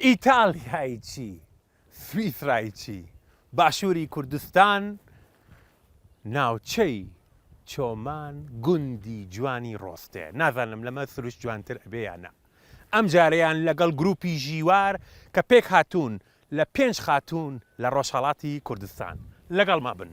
ئیتاڵیایی چی سویسرایی چی باشووری کوردستان ناوچەی چۆمان گوندی جوانی ڕۆستێ نازانم لەمە سروش جوانتر ئەبێیانە ئەم جارەیان لەگەڵ گروپی ژیوار کە پێک هاتوون لە 5 خاتوون لە ڕۆژهەڵاتی کوردستان لەگەڵ ما بن.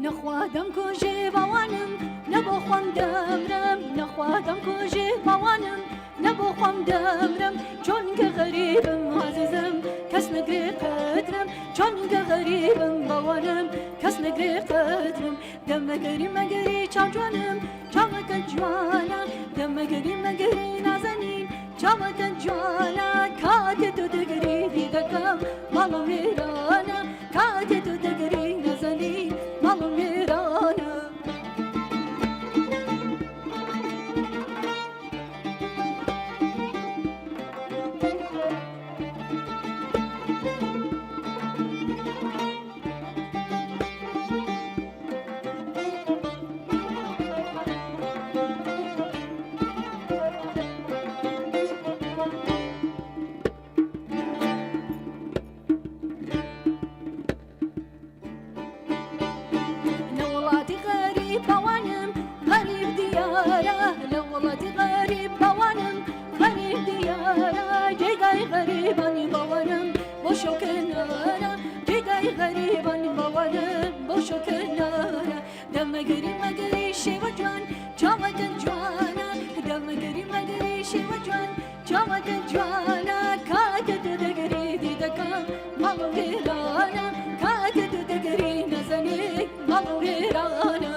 نەخوادەم کۆژێ باوانم نەبۆ خۆم دەمرم نەخوادەم کۆژێ باوانم نەبۆ خۆم دەمرم چۆنکە غەریبم عەزیزم کەس نەگرێ قەدرم چۆنکە غەریبم باوانم کەس نەگرێ قەدرم دەمەگەری مەگەری چاوجوانم چاوەکە جوانە دەمەگەری مەگەری نازەنین چاوەکە جوانە کاتێ تۆ دەگەری دیدەکەم ماڵە وێرانە کاتێ تۆ دەگەری نازەنین ماڵە وێرانە باوانم غەریب دیارە لە وڵاتی غەریب باوانم غەریب دیارە جێگای غەریبانی باوانم بۆ شۆکەنارە جێگای غەریبانی باوانم بۆ شۆکەنارە دەمەگەری مەگەری شێوە جوان چاوەکە جوانە دەمەگەری مەگەری شێوە جوان چاوەکە جوانە کاتێ تۆ دەگەری دیدەکەم ماڵە وێرانە کاتێ تۆ دەگەری نەزەنی ماڵە وێرانە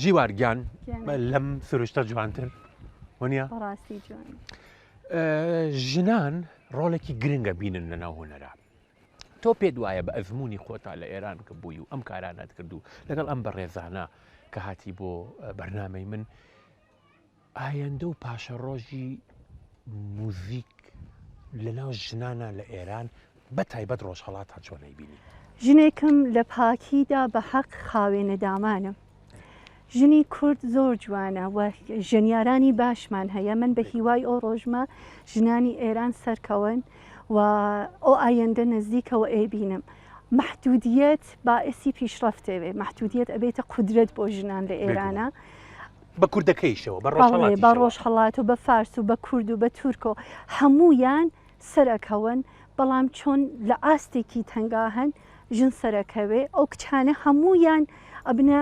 ژیوارگیان لەم سروشتە جوانتر وەنیە بەڕاستی جوان ژنان ڕۆڵێکی گرنگە بینن لەناو هونەرە تۆ پێت وایە بە ئەزمموی خۆتا لە ئێران کە بووی و ئەم کارانات کردو لەگەڵ ئەم بەڕێزانە کە هاتی بۆ بەرنامەی من ئایندە و پاشە ڕۆژی موزیک لەناو ژنانە لە ئێران بە تایبەت ڕۆژهەڵات تا چۆنەی بینی ژنێکم لە پاکیدا بە حەق خاوێنە دامانم ژنی کورد زۆر جوانە و ژەنیارانی باشمان هەیە من بە هیوای ئەو ڕۆژمە ژنانی ئێران سەرکەون و ئەو ئایندە نزیکەوە ئێبینم محدودیت باعثی پیشرەفتێوێ محدودیت ئەبێتە قودرەت بۆ ژنان لە ئێرانە بە کوردەکەیشەوە بە ڕۆژهەڵات و بە فارس و بە کورد و بە تورکۆ هەمویان سەرەکەون بەڵام چۆن لە ئاستێکی تەنگاهن ژن سەرەکەوێ ئەو کچانە هەمویان ئەبنە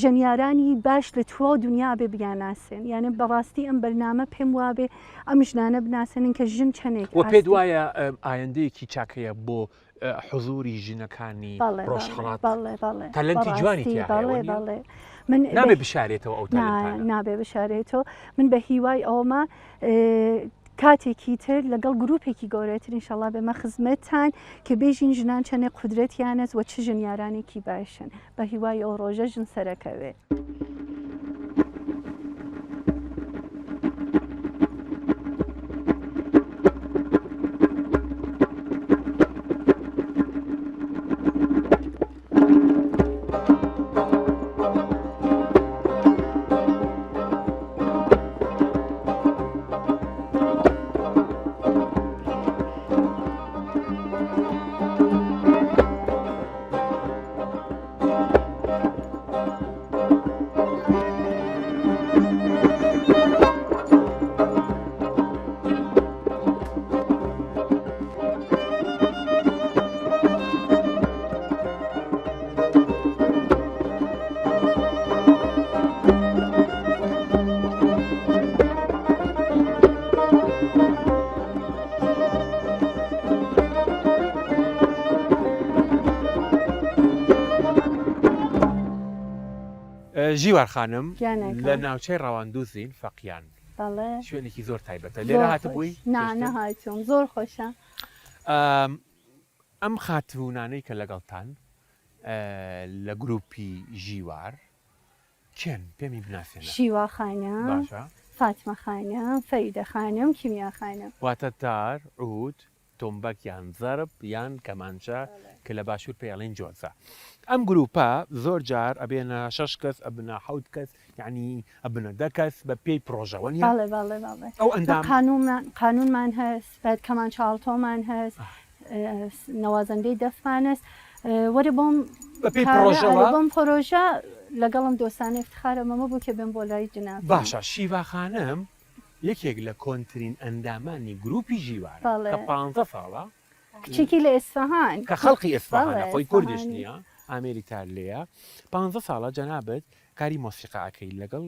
ژەنیارانی باش لە توا دنیا بێ بیاناسێن یانە بەڕاستی ئەم بەرنامە پێم وابێ ئەم ژنانە بناسێنن کە ژن چەندێک وە پێت وایە ئایندەیەکی چاکەیە بۆ حضوری ژنەکانی ڕۆژهەڵات تەلەنتی جوانی من نابێ بشارێتەوە ئەو تالنتانە. نابێ بشارێتەوە من بە هیوای ئەومە کاتێکی تر لەگەڵ گروپێکی گەورەتر ئینشەڵا بێمە خزمەتتان کە بێژین ژنان چەندێ قودرەتیانەت وە چ ژنیارانێکی باشن بە هیوای ئەو ڕۆژە ژن سەرەکەوێ. ژیوار خانم گیانەکە. لە ناوچەی ڕەواندووزین فەقیان بەڵێ شوێنێکی زۆر تایبەتە لێرە هاتبووی؟ نەهاتوم زۆر خۆشە. ئەم خاتبوونانەی کە لەگەڵتان لە گروپی ژیوار کێن پێمی بناسێنە؟ شیوا خانم، باشە، فاتمە خانم، فەریدە خانم، کیمیا خانم. واتە تار، عود، تۆمبەک یان زەرب یان کەمانچە کە لە باشوور پێڵێن جۆزە. ئەم گروپە زۆر جار ئەبێنە 6 کەس ئەبنە 7 کەس یعنی ئەبنە 10 کەس بە پێی پرۆژەوە ئەو ئەندام قانونمان هەست بەد کەمان چاڵتۆمان هەست نەوازەندەی دەستمان هەست وەرە بۆم بۆم پرۆژە لەگەڵم دۆستانە افتخارەمەمە بوو کە بم بۆ لای جناب. باشە شیوا خانم یەکێک لە کۆنترین ئەندامانی گروپی ژیوار کە 15 ساڵە کچێکی لە ئێسفەهان کە خەڵقی ئێسفەهانە خۆی کوردیش نییە ئامێریکار لێیە 15 ساڵە جەنابەت کاری مۆسیقاکەی لەگەڵ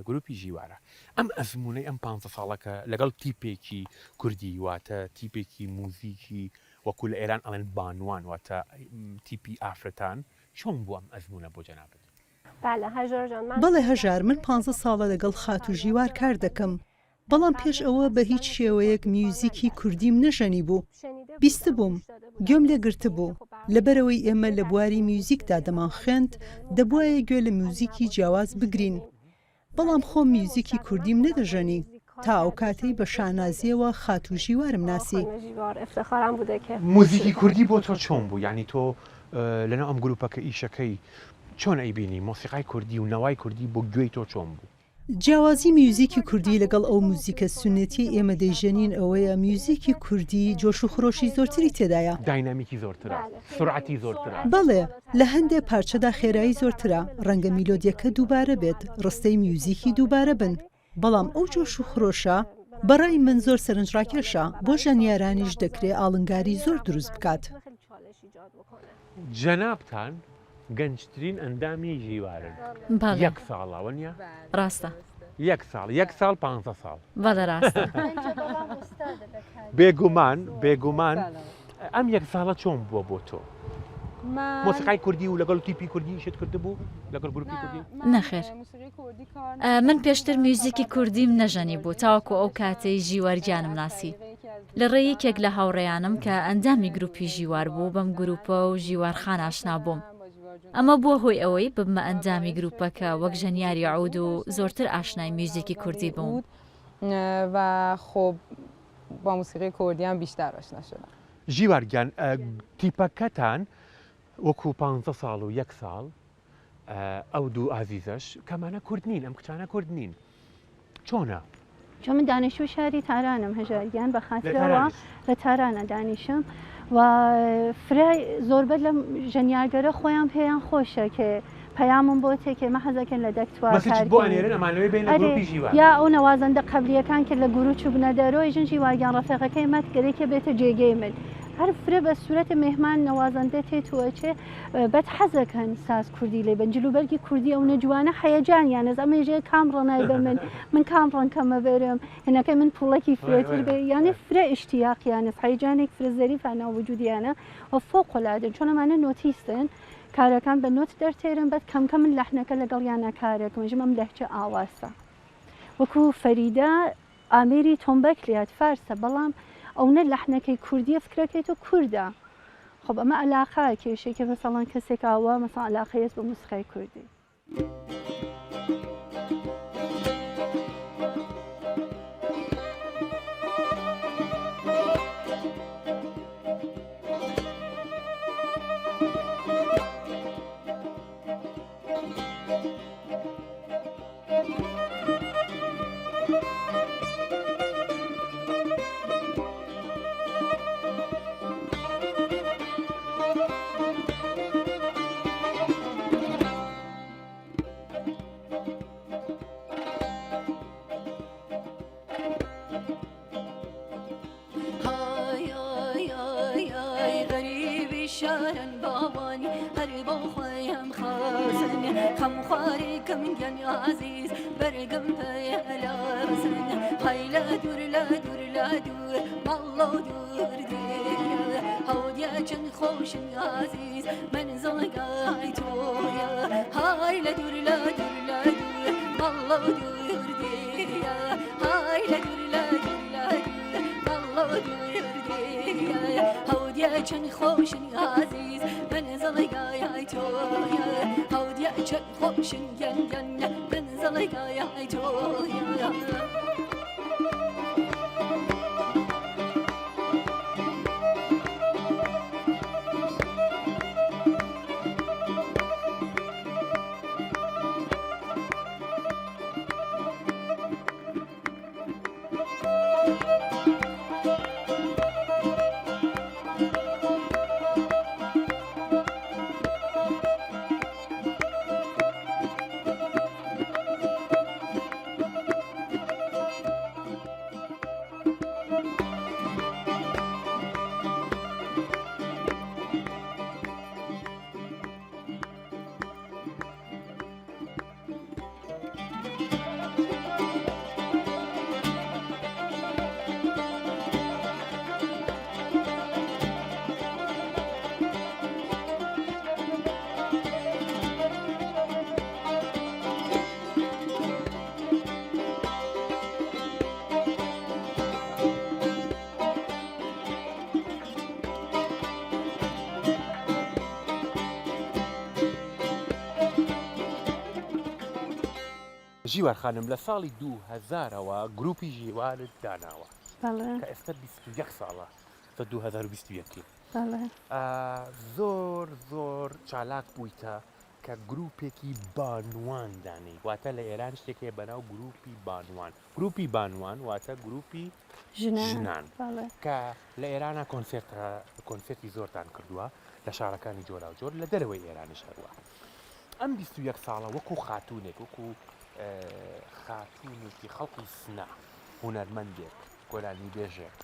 گروپی ژیوارە. ئەم ئەزمونەی ئەم 15 ساڵەکە لەگەڵ تیپێکی کوردی واتە تیپێکی موزیکی وەکو لە ئێران ئەڵێن بانوان واتە تیپی ئافرەتان چۆن بوو ئەم ئەزمونە بۆ جەنابەت؟ بەڵێ هەژار من 15 ساڵە لەگەڵ خات و ژیوار کار دەکەم بەڵام پێش ئەوە بە هیچ شێوەیەک میوزیکی کوردیم نەژەنی بوو. بیست بووم گوێم لێ گرتە بوو لەبەرەوەی ئێمە لە بواری میوزیکدا دەمان خوێند دەبوایە گوێ لە میوزیکی جیاواز بگرین بەڵام خۆم میوزیکی کوردیم نەدەژەنی تا ئەو کاتەی بە شانازیەوە خات و ژیوارم ناسی. موزیکی کوردی بۆ تۆ چۆن بوو؟ یعنی تۆ لەناو ئەم گروپەکە ئیشەکەی چۆن ئەیبینی مۆسیقای کوردی و نەوای کوردی بۆ گوێی تۆ چۆن بوو؟ جیاوازی میوزیکی کوردی لەگەڵ ئەو موزیکە سنەتی ئێمە دەیژەنین ئەوەیە میوزیکی کوردی جۆش و خۆشی زۆرتری تێدایە، داینامیکی زۆرترە، سرعەتی زۆرترە. بەڵێ لە هەندێک پارچەدا خێرایی زۆرترە، ڕەنگە میلۆدیەکە دووبارە بێت، ڕستەی میوزیکی دووبارە بن، بەڵام ئەو جۆش و خۆشە بەڕای من زۆر سەرنجڕاکێشە بۆ ژەنیارانیش دەکرێت ئاڵنگاری زۆر دروست بکات. جەنابتان گەنجترین ئەندامی ژیوارن. یەک ساڵەوە نیە؟ ڕاستە. یەک ساڵ 15 ساڵ. بەڵێ ڕاستە. بێگومان ئەم یەک ساڵە چۆن بووە بۆ تۆ؟ مۆسیقای کوردی و لەگەڵ تیپی کوردی شت کرده بوو لەگەڵ گروپی کوردی؟ نەخێر. من پێشتر میوزیکی کوردیم نەژەنی بوو تاوەکو ئەو کاتەی ژیوارگیانم ناسی. لە ڕێیەکێک لە هاوڕێیانم کە ئەندامی گروپی ژیوار بوو بەم گروپە و ژیوارخان ئاشنا بووم. ئەمە بووە هۆی ئەوەی ببمە ئەندامی گروپەکە وەک ژەنیاری عود و زۆرتر ئاشنای میوزیکی کوردی بووم. و خب با موسیقی کوردی هم بیشتر آشنا شدم. ژیوارگیان تیپەکەتان وەکو 15 ساڵ و 1 ساڵ ئەو دوو ئازیزەش کەمانە کورد نین ئەم کچانە کورد نین چۆنە؟ چۆن من دانیشتوی شاری تارانم هەژارگیان بە خاترەوە لە تارانە دانیشم و فرای زۆربەت لە ژەنیارگەرە خۆیان پێیان خۆشە کە پەیامم بۆ تێکێمە حەزەکەن لە دەکتوار یا ئەو نەوازەندە قەبلیەکان کرد لە گورو چوبنە دەرۆی ژن ژیوارگیان ڕەفێقەکەی مەت گەرێکە بێتە جێگەی من هەر فرە بە سوورەتە مێهمان نەوازەندە تێتووەچێ بەت حەزەکەن ساز کوردی لێ بن جلوبەرگی کوردی ئەو نەجوانە هەیەجان یانەز ئەمەژێ کام ڕەنای بە من کام ڕەنکەمە بێرم هێنەکەی من پوڵەکی فرێتر بێ یانێ فرە ئیشتیاقیانە هەیجانێک فرە زەریفانە وجودیانە و فۆقۆلادن چۆن ئەمانە نۆتیستن کارەکان بە نۆت دەرتێرن بەت کەمکە من لەحنەکە لەگەڵیانە کارێکم ژمەم لەهجە ئاواسە وەکو فەریدا ئامێری تۆمبەکلیات فارسە بەڵام ئەوە لەحنەکەی کوردیە فکرەکەیت و کووردە خب ئەمە ئەلاقا کێشێکی مەسەڵەن کەسێک ئاوە مەسەڵەن ئەلاقەیەت بە موسیقای کوردی شارن بابانی هر با خوایم خازن خم خواری کم گن عزیز برگم پیلازن خیلا دور لا دور لا دور والله دور دیر هودیا چن خوشن عزیز من زنگای تویا خیلا دور لا دور لا دور والله دور دیر خیلا دور لا دور لا دور والله دور دیر هودیا چن خوشن عزیز من زنگای تویا هودیا چن خوشن ین ین من زنگای تویا ژیوار خانم لە ساڵی 2000ەوە گروپی ژیوارت داناوە کە ئێستا 21 ساڵە تا 2021 زۆر زۆر چالاک بوویتە کە گروپێکی بانوان دانی واتە لە ئێران شتێکێ بەناو گروپی بانوان گروپی بانوان واتە گروپی ژنان کە لە ئێرانە کۆنسێرتی زۆرتان کردووە لە شارەکانی جۆرا و جۆر لە دەرەوەی ئێرانیش هەروە ئەم 21 ساڵە وەکو خاتوونێک وەکو خاتوونێکی خەڵقی سنا هونەرمەندێک گۆرانی بێژێک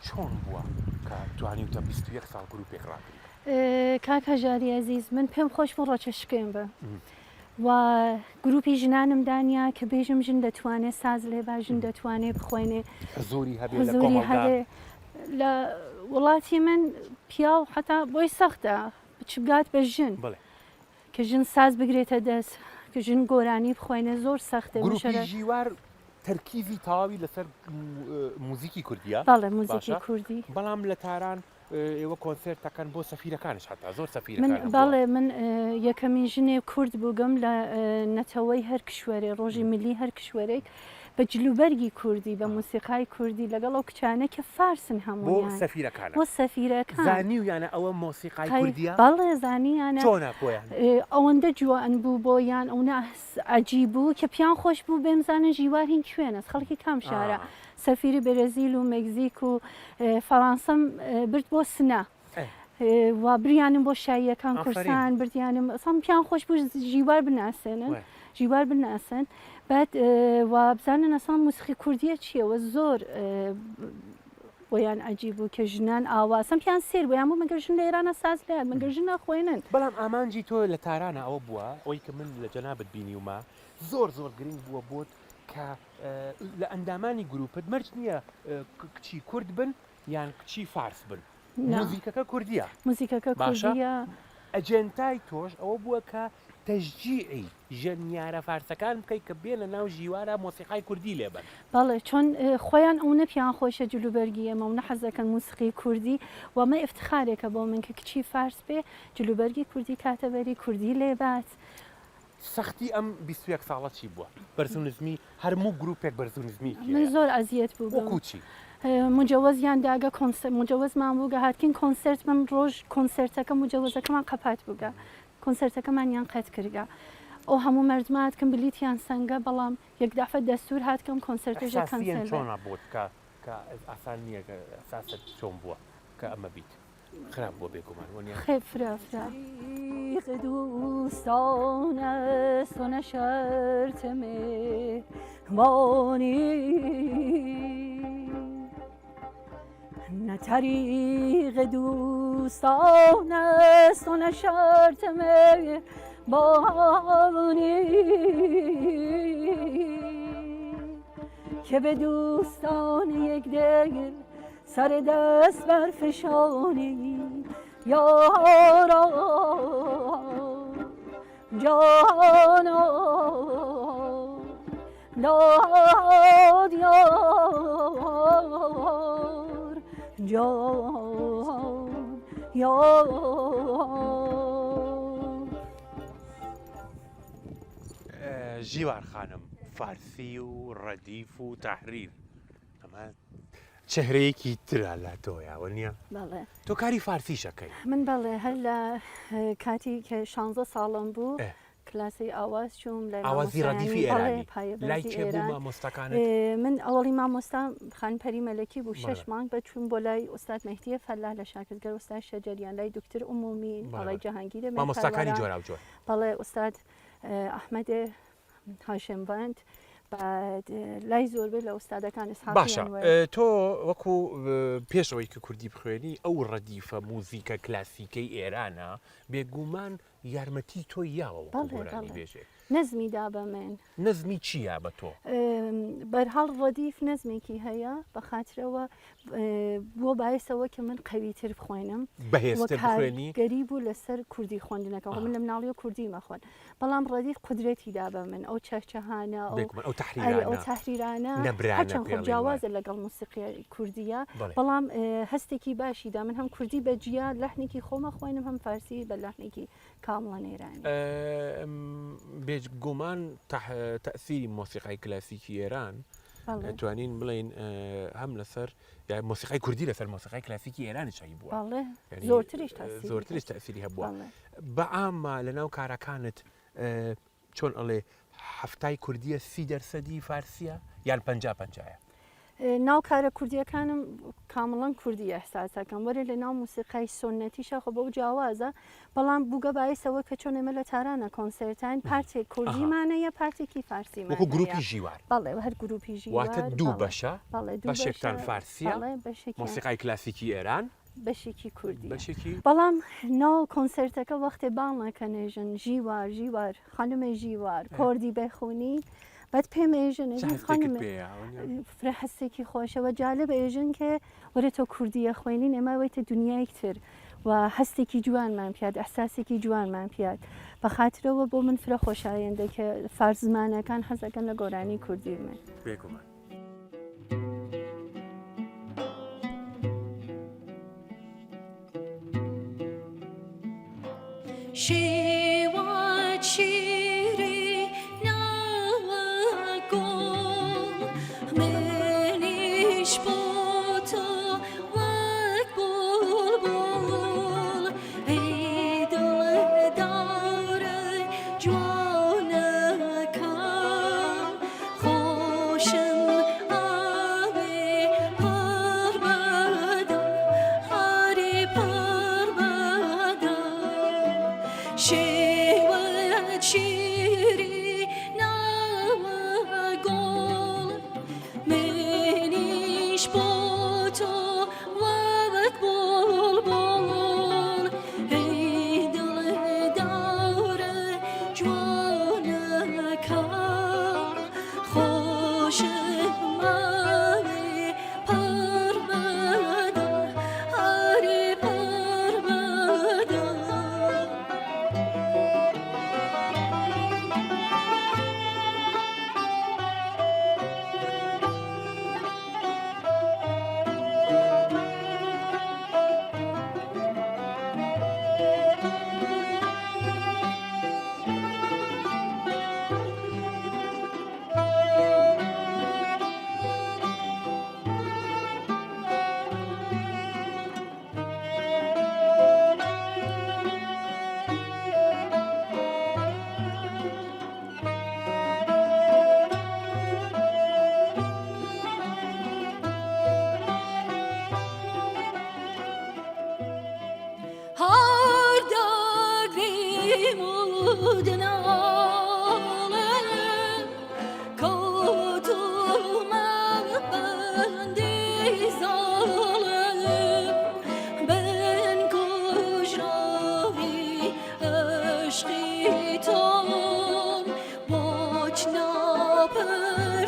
چۆن بووە کە توانیوتە 21 ساڵ گروپێک ڕاگری کاکە ژاری عەزیز من پێم خۆش بوو ڕۆچەشکێم بە و گروپی ژنانم دانیا کە بێژم ژن دەتوانێت ساز لێ با ژن دەتوانێت بخوێنێ زۆری هەبێ لە وڵاتی من پیا و حتا بۆی سەختە بچبگات بە ژن کە ژن ساز بگرێتە دەست کە ژن گۆرانی بخوێنێ زۆر سەختە گروپی ژیوار تەرکیزی تەواوی لەسەر موزیکی کوردیە بەڵێ موزیکی کوردی بەڵام لە تاران ئێوە کۆنسێرتەکەن بۆ سەفیرەکانش هەتا زۆر سەفیرەکان بەڵێ من یەکەمین ژنێ کورد بووگەم لە نەتەوەی هەر کشوەرێ ڕۆژی ملی هەر کشوەرێک بە جلوبەرگی کوردی بە موسیقای کوردی لەگەڵ ئەو کچانە کە فارسن هەموو بۆ سەفیرەکان زانی و یانە ئەوە مۆسیقای کوردیە بەڵێ زانیانە چۆنە بۆیان ئەوەندە جوان بوو بۆ یان ئەوە عەجیب بوو کە پیان خۆش بوو بێمزانە ژیوار هین کوێنە خەڵکی کام شارە سەفیری بەرەزیل و مەگزیک و فەڕەنسەم برد بۆ سنا و بریانم بۆ شاییەکان کورسان بردیانم ئەسڵ پیان خۆش بوو ژیوار بناسێنن ژیوار بناسن بعد و بزانن ئەسڵ موسیقی کوردیە چیەوە زۆر بۆیان عەجیب بوو کە ژنان ئاواسم پیان سێر بۆیان بوو مەگەر ژن لە ئێرانە ساز لێت مەگەر ژن ناخوێنن بەڵام ئامانجی تۆ لە تارانە ئەوە بووە ئەوەی کە من لە جەنابەت بینیومە زۆر زۆر گرنگ بووە بۆت کە لە ئەندامانی گروپت مەرج نییە کچی کورد بن یان کچی فارس بن موزیکەکە کوردیە موزیکەکە کوردیە ئەجێنتای تۆش ئەوە بووە کە تەشجیعی ژەنیارە فارسەکان بکەیت کە بێنە ناو ژیوارە مۆسیقای کوردی لێبن. بەڵێ چۆن خۆیان ئەو نەپیان خۆشە جلوبەرگی ئەمە و نەحەزەکەن موسیقی کوردی ومە ئفتخارێکە بۆ من کە کچی فارس بێ جلوبەرگی کوردی کاتەبەری کوردی لێبات. سەختی ئەم 21 ساڵە چی بووە؟ بەرزونزمی هەرموو گروپێک بەرزونزمی من زۆر ئەزیەت بوو وەکوچی. مجوزیان داگە مجوزمان بووگە هاتکین کۆنسرت من ڕۆژ کۆنسرتەکە مجوزەکەمان قەپات بووگە کۆنسرتەکەمانیان قەت کردگە ئەو هەموو مەردماتکەم بلیتیان سەنگە بەڵام یەکدافە دەستور هاتکەم کۆنسرتێژە کەنسەل چۆنا بۆت کە ئاسان نییە ئەساست چۆن بووە کە ئەمە بیت خراپ بۆ بێگومان وەنیە خێ فرافرا دوستان است و نه شرط مهربانی نه طریق دوستان است و نه شرط مهربانی که به دوستان یک دل سر دست برفشانی یارا جانا داد یار جان یار. ژیوار خانم فارسی و ڕەدیف و تەحریر ئەمە چهرەیەکی ترە لە تۆیاوە نییە؟ بەڵێ تۆ کاری فارسی شەکەی؟ من بەڵێ هەر لە کاتی کە 16 ساڵم بوو کلاسی ئاواز چوم لە ئاوازی ڕەدیفی ئێرانی لای کێ بوو مامۆستاکانت؟ من ئەوڵی مامۆستا خانپەری مەلەکی بوو 6 مانگ بە چوون بۆ لای ئوستاد مەهدیە فەلاح لە شاکردگەر ئوستاد شەجەریان لای دکتر عمومی ئەڵی جەهانگیرە مامۆستاکانی جۆرا و جۆر بەڵێ ئوستاد ئەحمەدێ هاشمبند بعد لای زۆربەی لە ئوستادەکان باشە تۆ وەکو پێشەوەی کە کوردی بخوێنی ئەو ڕەدیفە موزیکە کلاسیکەی ئێرانە بێگومان یارمەتی تۆ یاوە گۆرانی بێژێ نەزمی دا بە من نەزمی چیە بە تۆ؟ بەرهەڵ ڕەدیف نەزمێکی هەیە بە خاطرەوە بۆ باعثەوە کە من قەویتر بخوێنم بەهێزتر بخوێنی گەری بوو لەسەر کوردی خوێندنەکە من لە مناڵی و کوردی مەخۆن بەڵام ڕەدیف قودرەتی دا بە من ئەو چەرچەهانە ئەو تەحریرانە هەرچەند خۆ جیاوازە لەگەڵ موسیقی کوردیە بەڵام هەستێکی باشیدا من هەم کوردی بە جیا لەحنێکی خۆمە خوێنم هەم فارسی بە لەحنێکی کامڵە نێرانی. بێگومان تەأثیری مۆسیقای کلاسیکی ئێران توانین بڵین هەم لەسەر مۆسیقای کوردی لەسەر مۆسیقای کلاسیکی ئێرانیشی بووە زۆرتریش تەأثیری هەبووە. بەعامە لەناو کارەکانت چۆن ئەڵێ هەفتای کوردیە 30% فارسیە یان 50-50؟ ناو کارە کوردیەکانم کامڵەن کوردی ئەحساسەکەم وەرە لە ناو موسیقای سنەتیشە خۆ بەو جیاوازە بەڵام بووگە باعثەوە کە چۆن ئێمە لە تارانە کۆنسرتان پارتێک کوردیمانەیە پارتێکی فارسیمان وەکو گروپی ژیوار بەڵێ هەر گروپی ژیوار واتە دوو بەشە بەشێکتان فارسیە مۆسیقای کلاسیکی ئێران بەشێکی کوردی بەشێکی بەڵام ناو کۆنسرتەکە وەختێ باڵەکە نێژن ژیوار ژیوار خانمە ژیوار کوردی بەخونی بعد پێم ئێژن فرە هەستێکی خۆشەوە جالب ئێژن کە وەرە تۆ کوردیە خوێنین ئێماوەیتە دنیایەکتر و هەستێکی جوانمان پیاد ئەحساسێکی جوانمان پیاد بە خاطرەوە بۆ من فرە خۆشایەندە کە فارس زمانەکان حەزەکەن لە گۆرانی کوردی من بێگومان.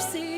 برسی